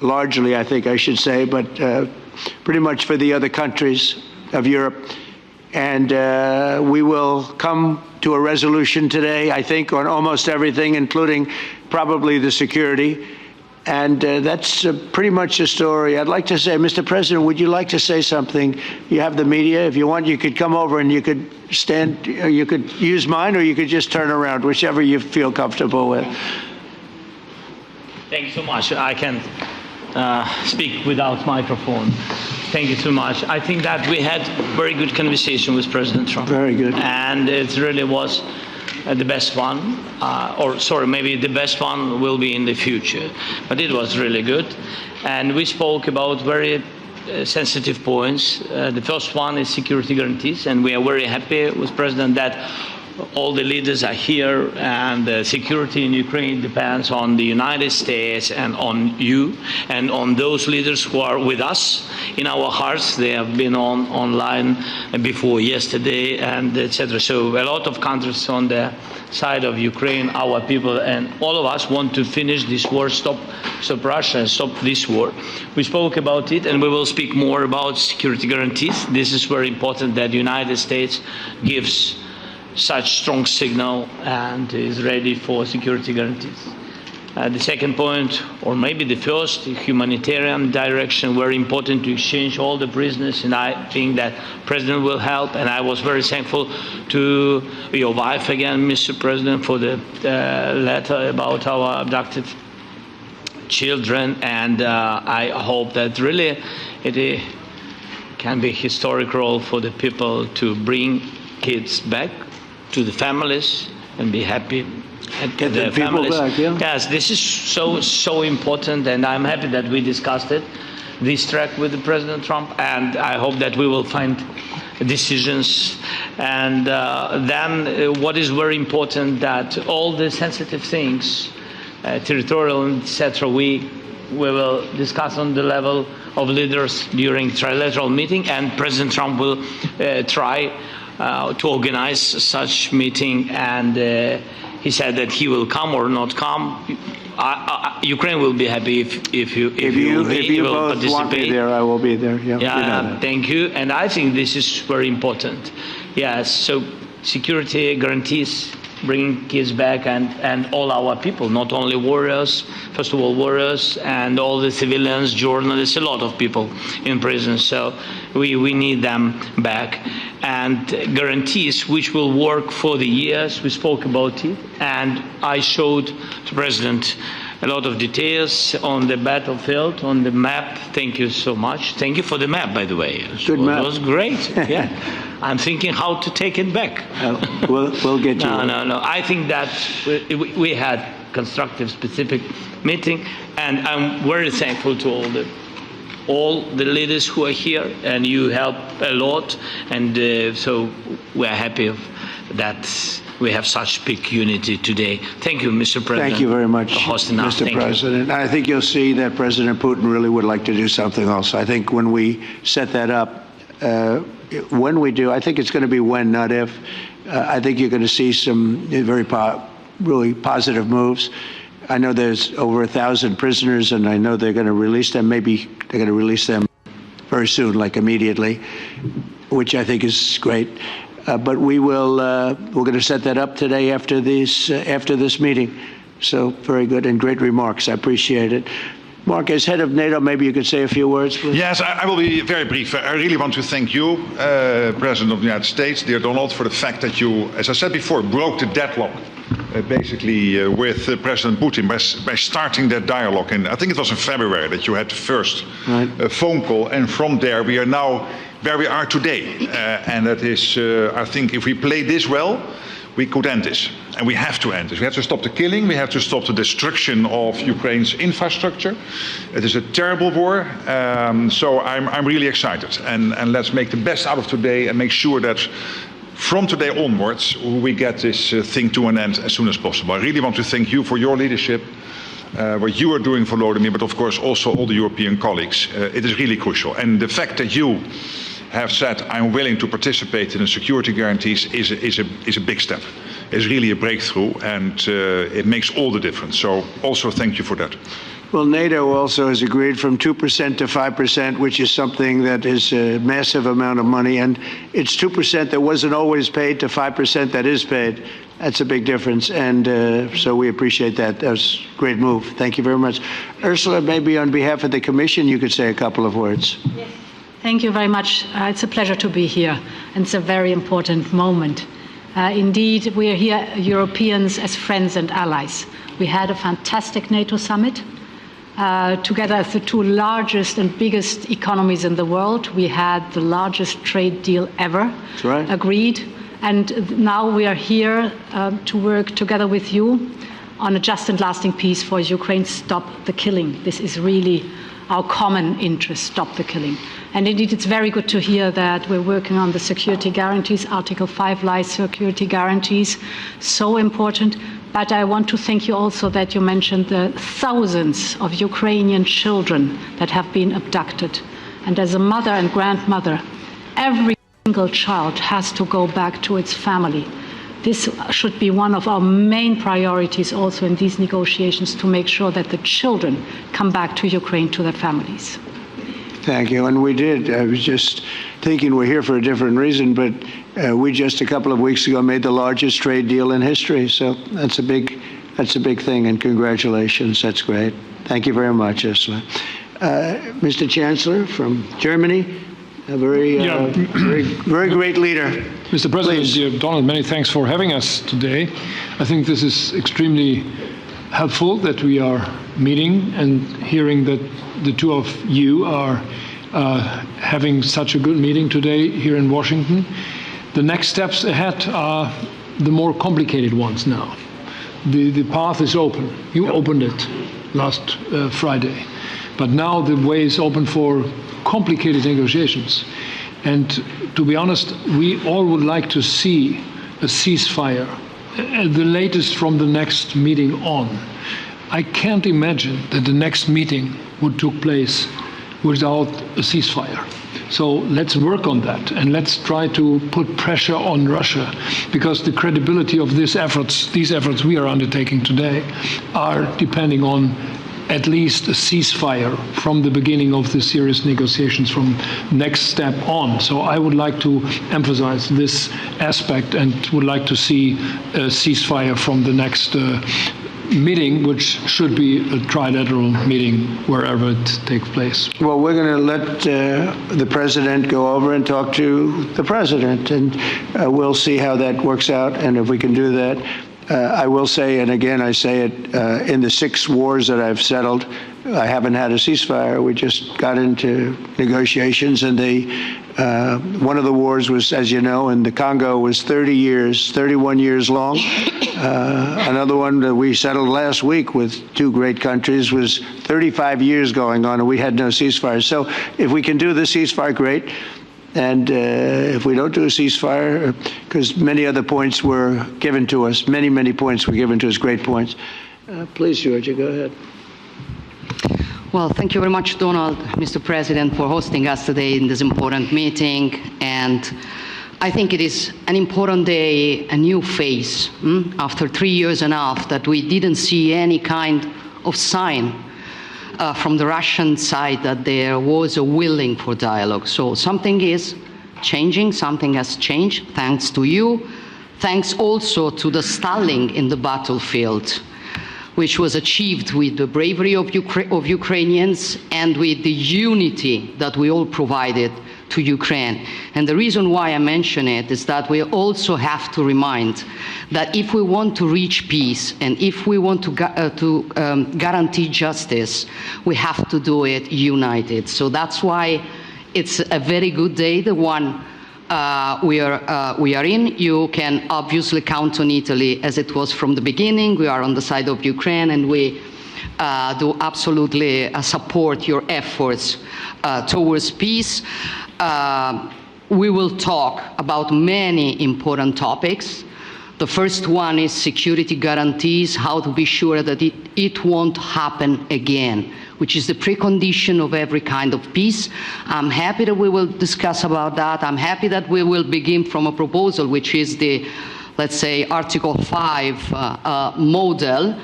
largely, I think I should say, but pretty much for the other countries of Europe. And we will come to a resolution today, I think, on almost everything, including probably the security. And that's pretty much the story. I'd like to say, Mr. President, would you like to say something? You have the media. If you want, you could come over and you could stand, you could use mine, or you could just turn around, whichever you feel comfortable with. Thank you so much. I can speak without microphone. Thank you so much. I think that we had very good conversation with President Trump. Very good. And it really was the best one, or sorry, maybe the best one will be in the future. But it was really good. And we spoke about very sensitive points. The first one is security guarantees, and we are very happy with President that all the leaders are here, and the security in Ukraine depends on the United States and on you and on those leaders who are with us in our hearts. They have been online before yesterday, and etc. So a lot of countries on the side of Ukraine, our people, and all of us want to finish this war, stop Russia and stop this war. We spoke about it, and we will speak more about security guarantees. This is very important that the United States gives such strong signal and is ready for security guarantees. The second point, or maybe the first, the humanitarian direction, very important to exchange all the prisoners, and I think that President will help. And I was very thankful to your wife again, Mr. President, for the letter about our abducted children, and I hope that really it can be a historic role for the people to bring kids back to the families and be happy at Get their the people families. back, yeah. Yes, this is so important, and I'm happy that we discussed it, this track with the President Trump, and I hope that we will find decisions. And then what is very important, that all the sensitive things, territorial, etc., we will discuss on the level of leaders during trilateral meeting, and President Trump will try to organize such meeting, and he said that he will come or not come. Ukraine will be happy if you both participate. Want me there, I will be there. Yeah, yeah, you know that. Thank you. And I think this is very important. Yes, so security guarantees, bringing kids back, and all our people, not only warriors, first of all warriors, and all the civilians, journalists, a lot of people in prison. So we need them back. And guarantees which will work for the years. We spoke about it, and I showed the President a lot of details on the battlefield, on the map. Thank you so much. Thank you for the map, by the way. Good map. It was great. Yeah. I'm thinking how to take it back. We'll get you. No. I think that we had constructive, specific meeting, and I'm very thankful to all the leaders who are here, and you help a lot, and so we're happy that we have such big unity today. Thank you, Mr. President. Thank you very much, Mr. President. I think you'll see that President Putin really would like to do something else. I think when we set that up, when we do, I think it's going to be when, not if. I think you're going to see some really positive moves. I know there's over 1,000 prisoners, and I know they're going to release them. Maybe they're going to release them very soon, like immediately, which I think is great. But we're going to set that up today after this meeting. So very good and great remarks. I appreciate it. Mark, as head of NATO, maybe you could say a few words, please. Yes, I will be very brief. I really want to thank you, President of the United States, dear Donald, for the fact that you, as I said before, broke the deadlock, basically with President Putin by starting that dialogue. And I think it was in February that you had the first phone call, and from there we are now where we are today. And that is, I think, if we play this well, we could end this, and we have to end this. We have to stop the killing, we have to stop the destruction of Ukraine's infrastructure. It is a terrible war, so I'm really excited. And let's make the best out of today and make sure that from today onwards we get this thing to an end as soon as possible. I really want to thank you for your leadership, what you are doing for Volodymyr, but of course also all the European colleagues. It is really crucial. And the fact that you have said, I'm willing to participate in the security guarantees is a big step. It's really a breakthrough, and it makes all the difference. So also thank you for that. Well, NATO also has agreed from 2% to 5%, which is something that is a massive amount of money. And it's 2% that wasn't always paid to 5% that is paid. That's a big difference. And so we appreciate that. That was a great move. Thank you very much. Ursula, maybe on behalf of the Commission, you could say a couple of words. Yes. Thank you very much. It's a pleasure to be here. And it's a very important moment. Indeed, we are here, Europeans, as friends and allies. We had a fantastic NATO summit. Together as the two largest and biggest economies in the world, we had the largest trade deal ever. That's right. Agreed. And now we are here to work together with you on a just and lasting peace for Ukraine. Stop the killing. This is really our common interest, stop the killing. And indeed, it's very good to hear that we're working on the security guarantees, Article 5 lies security guarantees, so important. But I want to thank you also that you mentioned the thousands of Ukrainian children that have been abducted. And as a mother and grandmother, every single child has to go back to its family. This should be one of our main priorities also in these negotiations, to make sure that the children come back to Ukraine, to their families. Thank you. And we did. I was just thinking we're here for a different reason, but we just a couple of weeks ago made the largest trade deal in history. So that's a big thing, and congratulations. That's great. Thank you very much, Ursula. Mr. Chancellor from Germany, a very great leader. Mr. President, Please. dear Donald, many thanks for having us today. I think this is extremely helpful that we are meeting and hearing that the two of you are having such a good meeting today here in Washington. The next steps ahead are the more complicated ones now. The path is open. You opened it last Friday. But now the way is open for complicated negotiations. And to be honest, we all would like to see a ceasefire, the latest from the next meeting on. I can't imagine that the next meeting would take place without a ceasefire. So let's work on that, and let's try to put pressure on Russia, because the credibility of these efforts we are undertaking today are depending on at least a ceasefire from the beginning of the serious negotiations from next step on. So I would like to emphasize this aspect and would like to see a ceasefire from the next meeting, which should be a trilateral meeting wherever it takes place. Well, we're going to let the president go over and talk to the president, and we'll see how that works out, and if we can do that. I will say, and again I say it, in the 6 wars that I've settled, I haven't had a ceasefire. We just got into negotiations, and one of the wars was, as you know, in the Congo was 31 years long. Another one that we settled last week with 2 great countries was 35 years going on, and we had no ceasefire. So if we can do the ceasefire, great. And if we don't do a ceasefire, because many other points were given to us, many points were given to us, great points. Please, Georgia, go ahead. Well, thank you very much, Donald, Mr. President, for hosting us today in this important meeting. And I think it is an important day, a new phase, after 3 years and a half that we didn't see any kind of sign from the Russian side that there was a willing for dialogue. So something is changing, something has changed, thanks to you. Thanks also to the stalling in the battlefield, which was achieved with the bravery of Ukrainians and with the unity that we all provided to Ukraine. And the reason why I mention it is that we also have to remind that if we want to reach peace and if we want to guarantee justice, we have to do it united. So that's why it's a very good day, the one we are in. You can obviously count on Italy as it was from the beginning. We are on the side of Ukraine, and we do absolutely support your efforts towards peace. We will talk about many important topics. The first one is security guarantees, how to be sure that it won't happen again, which is the precondition of every kind of peace. I'm happy that we will discuss about that. I'm happy that we will begin from a proposal, which is the let's say, Article 5 model,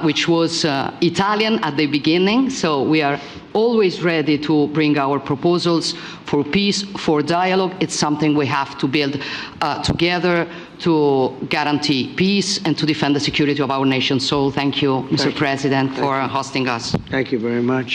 which was Italian at the beginning. So we are always ready to bring our proposals for peace, for dialogue. It's something we have to build together to guarantee peace and to defend the security of our nation. So thank you, Mr. President, for hosting us. Thank you very much.